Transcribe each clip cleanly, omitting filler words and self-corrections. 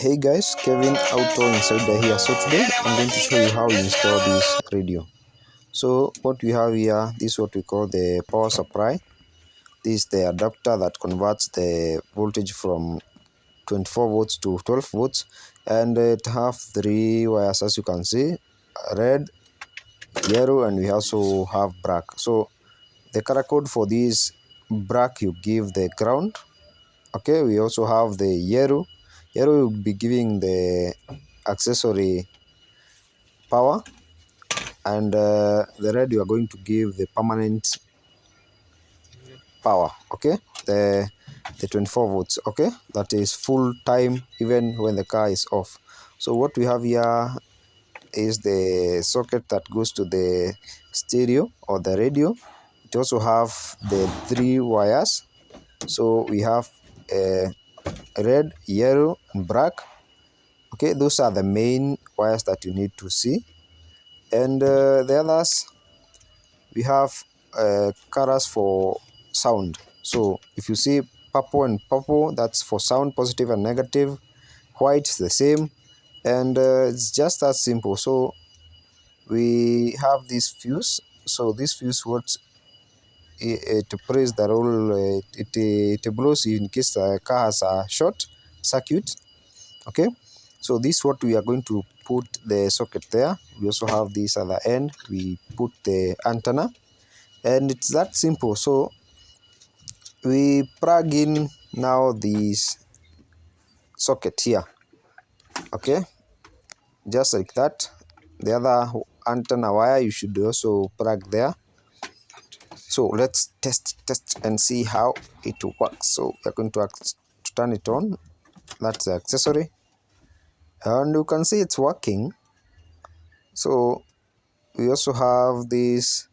Hey guys, Kevin Auto Insider here. So today I'm going to show you how you install this radio. So what we have here, this is what we call the power supply. This is the adapter that converts the voltage from 24 volts to 12 volts, and it have three wires, as you can see: red, yellow, and we also have black. So the color code for this black, you give the ground. Okay, we also have the yellow. Yellow will be giving the accessory power, and the red you are going to give the permanent power. Okay, the 24 volts. Okay, that is full time even when the car is off. So what we have here is the socket that goes to the stereo or the radio. It also have the three wires. So we have red, yellow, and black. Okay, those are the main wires that you need to see, and the others we have colors for sound. So if you see purple and purple, that's for sound, positive and negative. White is the same, and it's just that simple. So we have this fuse. So this fuse works to press the role. It blows in case the car has a short circuit. Okay, so this is what we are going to put the socket there. We also have this at the end. We put the antenna, and it's that simple. So we plug in now this socket here. Okay, just like that. The other antenna wire you should also plug there. So let's test and see how it works. So we're going to turn it on. That's the accessory, and you can see it's working. So we also have this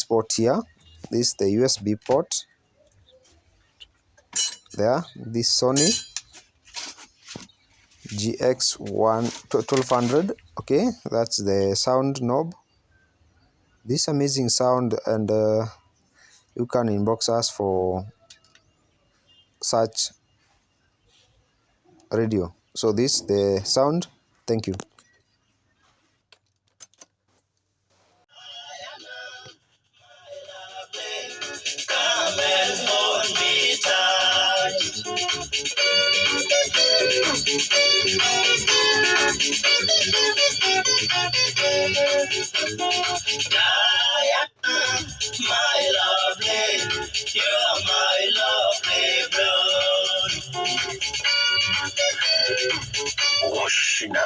port here. This is the USB port there. This Sony GX1200. Okay, that's the sound knob. This amazing sound, and you can inbox us for such radio. So this the sound. Thank you. My lovely, you're my lovely blood. Oshina.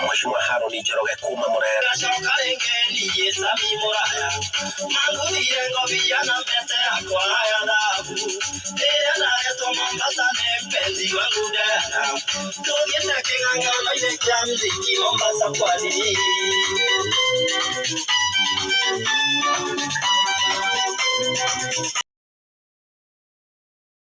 Mheshimiwa Haruni Njoroge kuma Murera. Coka rĩngĩ niĩ Sami Mũraya. Mangũthire ngobia na mbete yakwa ya thahabu. Rĩrĩa ndaretwo Mombasa nĩ mpenzi wangu Diana. Tũthiĩte kĩng'ang'ano-inĩ kĩa muziki Mombasa pwani.